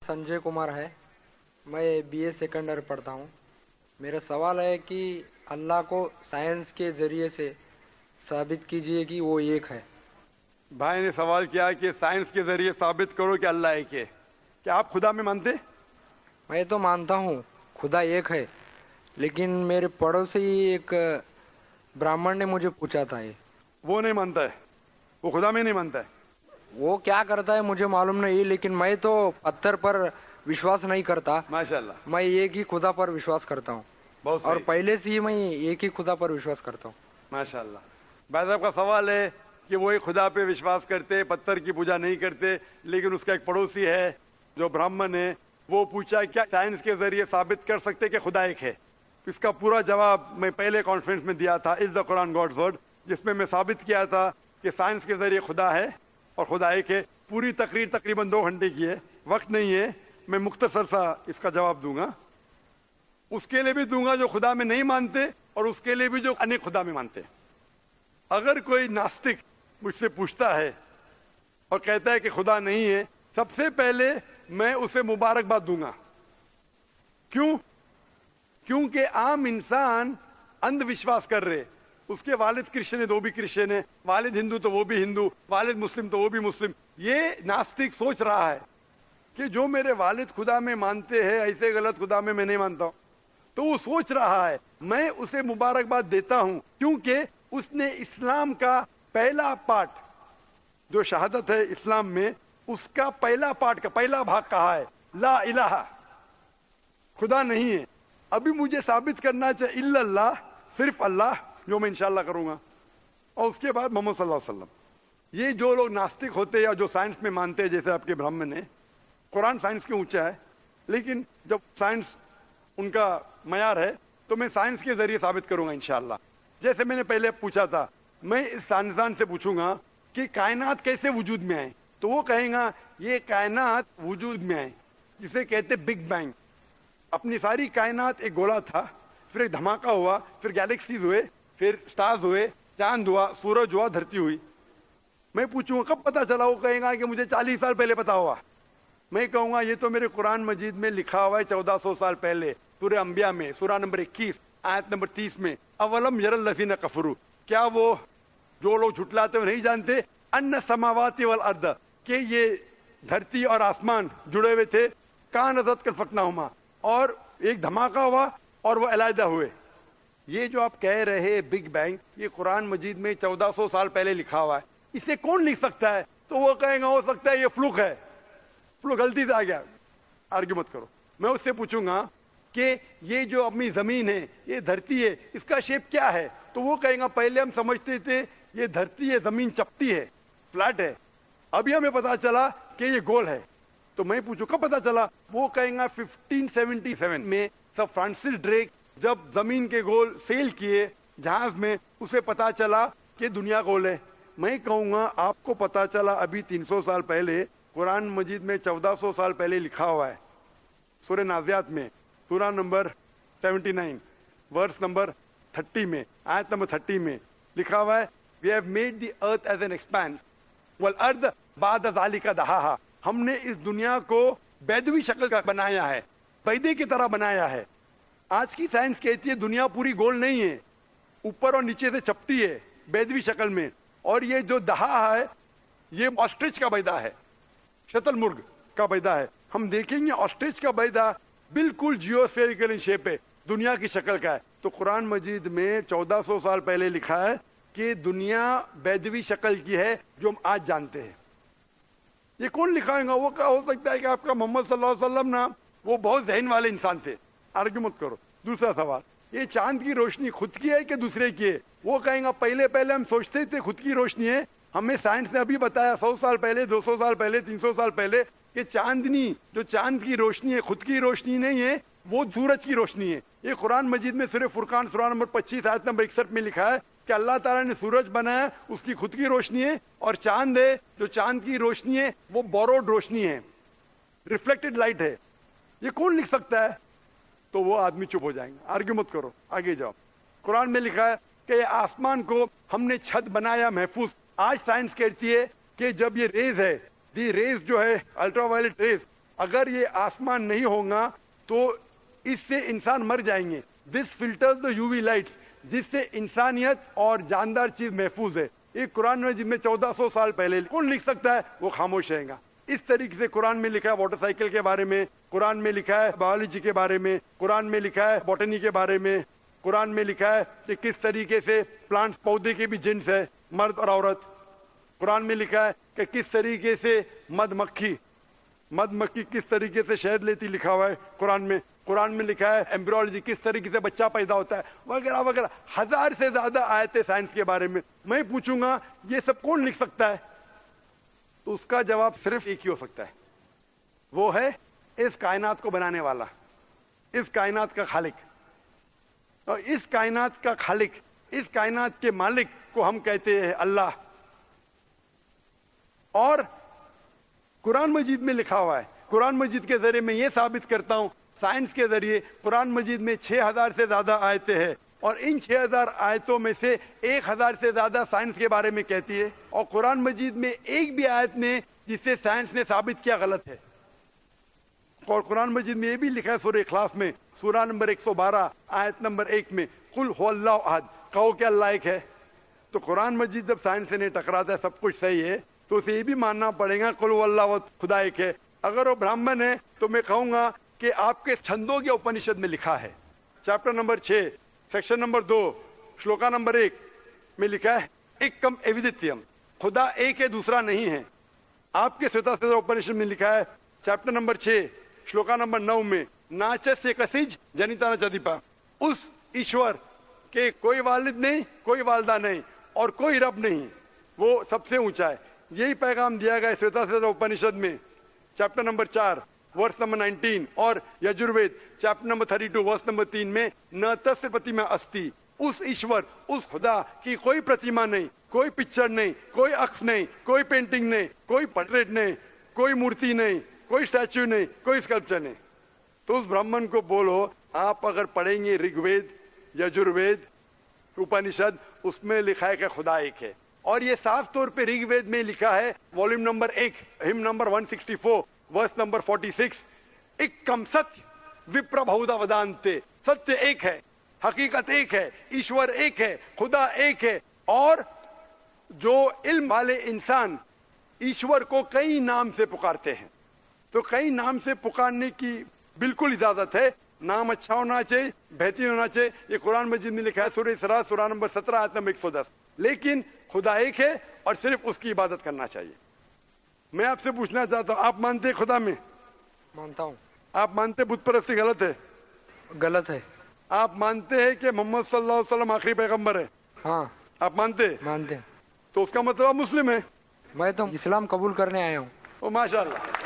संजय कुमार है। मैं BA second year पढ़ता हूँ। मेरा सवाल है कि अल्लाह को साइंस के जरिए से साबित कीजिए कि वो एक है। भाई ने सवाल किया कि साइंस के जरिए साबित करो कि अल्लाह एक है। क्या आप खुदा में मानते? मैं तो मानता हूँ खुदा एक है, लेकिन मेरे पड़ोसी एक ब्राह्मण ने मुझे पूछा था ये। वो नहीं मानता है, वो खुदा में नहीं मानता है। वो क्या करता है मुझे मालूम नहीं, लेकिन मैं तो पत्थर पर विश्वास नहीं करता। माशाल्लाह, मैं एक ही खुदा पर विश्वास करता हूँ बहुत और सही। पहले से ही मैं एक ही खुदा पर विश्वास करता हूँ। माशाल्लाह। भाई साहब का सवाल है कि वो एक खुदा पे विश्वास करते, पत्थर की पूजा नहीं करते, लेकिन उसका एक पड़ोसी है जो ब्राह्मण है, वो पूछा क्या साइंस के जरिए साबित कर सकते कि खुदा एक है। इसका पूरा जवाब मैं पहले कॉन्फ्रेंस में दिया था, is the Quran God's word, जिसमें मैं साबित किया था कि साइंस के जरिए खुदा है और खुदा एक है। पूरी तकरीर तकरीबन 2 घंटे की है, वक्त नहीं है, मैं मुख्तसर सा इसका जवाब दूंगा। उसके लिए भी दूंगा जो खुदा में नहीं मानते और उसके लिए भी जो अनेक खुदा में मानते। अगर कोई नास्तिक मुझसे पूछता है और कहता है कि खुदा नहीं है, सबसे पहले मैं उसे मुबारकबाद दूंगा। क्यों? क्योंकि आम इंसान अंधविश्वास कर रहे। उसके वालिद क्रिश्चियन है तो वो भी क्रिश्चियन है, वालिद हिंदू तो वो भी हिंदू, वालिद मुस्लिम तो वो भी मुस्लिम। ये नास्तिक सोच रहा है कि जो मेरे वालिद खुदा में मानते हैं ऐसे गलत खुदा में मैं नहीं मानता हूं। तो वो सोच रहा है, मैं उसे मुबारकबाद देता हूं क्योंकि उसने इस्लाम का पहला पार्ट जो शहादत है इस्लाम में, उसका पहला पार्ट का पहला भाग कहा है ला इलाहा, खुदा नहीं है। अभी मुझे साबित करना चाहिए इल्लल्लाह, सिर्फ अल्लाह, जो मैं इंशाल्लाह करूंगा, और उसके बाद मोहम्मद सल्लल्लाहु अलैहि वसल्लम। ये जो लोग नास्तिक होते हैं या जो साइंस में मानते हैं, जैसे आपके ब्राह्मण है, कुरान साइंस के ऊंचा है, लेकिन जब साइंस उनका मयार है तो मैं साइंस के जरिए साबित करूंगा इंशाल्लाह। जैसे मैंने पहले पूछा था, मैं इस साइंसदान से पूछूंगा कि कायनात कैसे वजूद में आए, तो वो कहेगा ये कायनात वजूद में आए जिसे कहते बिग बैंग। अपनी सारी कायनात एक गोला था, फिर एक धमाका हुआ, फिर गैलेक्सीज हुए, फिर स्टार्स हुए, चांद हुआ, सूरज हुआ, धरती हुई। मैं पूछूंगा कब पता चला, वो कहेगा कि मुझे 40 साल पहले पता हुआ। मैं कहूंगा ये तो मेरे कुरान मजीद में लिखा हुआ है 1400 साल पहले, सूरह अंबिया में, सूरह नंबर 21 आयत नंबर 30 में, अवलम यरल लज़ीना कफरू, क्या वो जो लोग झुटलाते हुए नहीं जानते, अन्ना समावाति वल अर्द, कि ये धरती और आसमान जुड़े हुए थे, कानज़त कल फकनाहुमा, और एक धमाका हुआ और वो अलहदा हुए। ये जो आप कह रहे बिग बैंग, ये कुरान मजीद में 1400 साल पहले लिखा हुआ है, इसे कौन लिख सकता है? तो वो कहेगा हो सकता है ये फ्लूक है, फ्लूक गलती से आ गया। आर्ग्यू मत करो। मैं उससे पूछूंगा कि ये जो अपनी जमीन है, ये धरती है, इसका शेप क्या है? तो वो कहेगा पहले हम समझते थे ये धरती है, जमीन चपटी है, फ्लैट है, अभी हमें पता चला कि ये गोल है। तो मैं पूछू कब पता चला? वो कहेगा 1577 में सर फ्रांसिस ड्रेक जब जमीन के गोल सेल किए जहाज में, उसे पता चला कि दुनिया गोल है। मैं कहूंगा आपको पता चला अभी 300 साल पहले, कुरान मजीद में 1400 साल पहले लिखा हुआ है, सूरह नाज़ियात में, सूरह नंबर 79 वर्स नंबर 30 में, आयत नंबर 30 में लिखा हुआ है, we have made the earth as an expanse वल अर्द बाद ज़ालिका दहाहा, हमने इस दुनिया को बैदवी शक्ल का बनाया है, बैदे की तरह बनाया है। आज की साइंस कहती है दुनिया पूरी गोल नहीं है, ऊपर और नीचे से चपटी है बैदवी शक्ल में, और ये जो दहा है ये ऑस्ट्रिच का बैदा है, शतुरमुर्ग का बैदा है। हम देखेंगे ऑस्ट्रिच का बैदा बिल्कुल जियोस्फेरिकल इन शेप है, दुनिया की शक्ल का है। तो कुरान मजीद में 1400 साल पहले लिखा है कि दुनिया बैदवी शक्ल की है जो हम आज जानते हैं। ये कौन लिखाएगा? वो क्या हो सकता है कि आपका मोहम्मद सल्लल्लाहु अलैहि वसल्लम ना, वो बहुत जहन वाले इंसान थे। आर्ग्यू मत करो। दूसरा सवाल, ये चांद की रोशनी खुद की है कि दूसरे की है? वो कहेगा पहले पहले हम सोचते थे खुद की रोशनी है, हमें साइंस ने अभी बताया 100 साल पहले, 200 साल पहले, 300 साल पहले कि चांदनी जो चांद की रोशनी है खुद की रोशनी नहीं है, वो सूरज की रोशनी है। ये कुरान मजीद में सूरह फुरकान सूरह नंबर 25 आयत नंबर 61 में लिखा है कि अल्लाह ताला ने सूरज बनाया, उसकी खुद की रोशनी है, और चांद है जो चांद की रोशनी है वो बोरोड रोशनी है, रिफ्लेक्टेड लाइट है। ये कौन लिख सकता है? तो वो आदमी चुप हो जाएंगे। आर्ग्यू मत करो, आगे जाओ। कुरान में लिखा है कि आसमान को हमने छत बनाया महफूज। आज साइंस कहती है कि जब ये रेज है, दी रेज जो है अल्ट्रावायलेट रेज, اگر یہ آسمان نہیں ہوگا تو اس سے انسان مر جائیں گے. This filters the U V lights, جس سے انسانیت اور جاندار چیز محفوظ ہے. یہ قرآن میں جن میں 1400 سال پہلے کون لکھ سکتا ہے؟ وہ خاموش رہے گا. اس طریقے سے قرآن میں لکھا ہے واٹر سائیکل کے بارے میں، قرآن میں لکھا ہے بایولوجی کے بارے میں، قرآن میں لکھا ہے بوٹنی کے بارے میں، قرآن میں لکھا ہے کہ کس طریقے سے پلانٹس پودے کے بھی جنس ہے، مرد اور عورت. قرآن میں لکھا ہے کہ کس طریقے سے مد مکھی کس طریقے سے شہد لیتی، لکھا ہوا ہے قرآن میں. قرآن میں لکھا ہے ایمبریولوجی کس طریقے سے بچہ پیدا ہوتا ہے، وغیرہ وغیرہ. 1000 سے زیادہ آیتیں سائنس کے بارے میں. میں پوچھوں گا یہ سب کون لکھ سکتا ہے؟ تو اس کا جواب صرف ایک ہی ہو سکتا ہے، وہ ہے اس کائنات کو بنانے والا، اس کائنات کا خالق. اور اس کائنات کا خالق، اس کائنات کے مالک کو ہم کہتے ہیں اللہ. اور قرآن مجید میں لکھا ہوا ہے، قرآن مجید کے ذریعے میں یہ ثابت کرتا ہوں، سائنس کے ذریعے قرآن مجید میں 6000 سے زیادہ آیتیں ہیں، اور ان 6000 آیتوں میں سے 1000 سے زیادہ سائنس کے بارے میں کہتی ہے. اور قرآن مجید میں ایک بھی آیت نے جسے سائنس نے ثابت کیا غلط ہے. اور قرآن مجید میں یہ بھی لکھا ہے سورہ اخلاص میں، سورہ نمبر 112 آیت نمبر 1 میں، قل هو اللہ احد، کہو کہ اللہ ایک ہے. تو قرآن مجید جب سائنس سے نہیں ٹکراتا ہے، سب کچھ صحیح ہے، تو اسے یہ بھی ماننا پڑے گا قل هو اللہ احد، خدا ایک ہے. اگر وہ برہمن ہے تو میں کہوں گا کہ آپ کے چھندوگیہ اپنشد میں لکھا ہے، chapter number 6 section number 2 shloka number 1 میں لکھا ہے ایکم ایودتیم، خدا ایک ہے دوسرا نہیں ہے. آپ کے سوتا سوتا اپنشد میں لکھا ہے چیپٹر نمبر 6 شلوکا نمبر 9 میں ناچس کسیج جنیتا نچدیپا، اس ایشور کے کوئی والد نہیں، کوئی والدہ نہیں اور کوئی رب نہیں، وہ سب سے اونچا ہے. یہی پیغام دیا گیا سوتا سوتا اپنشد میں چیپٹر نمبر 4 ورس نمبر 19 اور Yajurveda chapter number 32 verse number 3 میں نہ تس پرتیما استی، اس ایشور، اس خدا کی کوئی پرتیما نہیں، کوئی پکچر نہیں، کوئی عکس نہیں، کوئی پینٹنگ نہیں، کوئی پورٹریٹ نہیں، کوئی مورتی نہیں، کوئی اسٹیچو نہیں، کوئی اسکلپچر نہیں. تو اس برہمن کو بولو، آپ اگر پڑھیں گے رگ وید، یجروید، اپنشد، اس میں لکھا ہے کہ خدا ایک ہے. اور یہ صاف طور پہ رگ وید میں لکھا ہے والیوم نمبر 1 ہم نمبر 164 ورس نمبر 46، ایکم ستیہ وپر بہودا ودانتے، ستیہ ایک ہے، حقیقت ایک ہے، ایشور ایک ہے، خدا ایک ہے. اور جو علم والے انسان ایشور کو کئی نام سے پکارتے ہیں، تو کئی نام سے پکارنے کی بالکل اجازت ہے. نام اچھا ہونا چاہیے، بہترین ہونا چاہیے. یہ قرآن مجید میں لکھا ہے سورہ اسراء سورہ نمبر 17 آیت نمبر 110. لیکن خدا ایک ہے اور صرف اس کی عبادت کرنا چاہیے. میں آپ سے پوچھنا چاہتا ہوں، آپ مانتے ہیں خدا میں؟ مانتا ہوں. آپ مانتے بت پرستی غلط ہے؟ غلط ہے. آپ مانتے ہیں کہ محمد صلی اللہ علیہ وسلم آخری پیغمبر ہے؟ ہاں آپ مانتے ہیں؟ مانتے ہیں. تو اس کا مطلب آپ مسلم ہیں. میں تو اسلام قبول کرنے آیا ہوں. او ماشاء اللہ.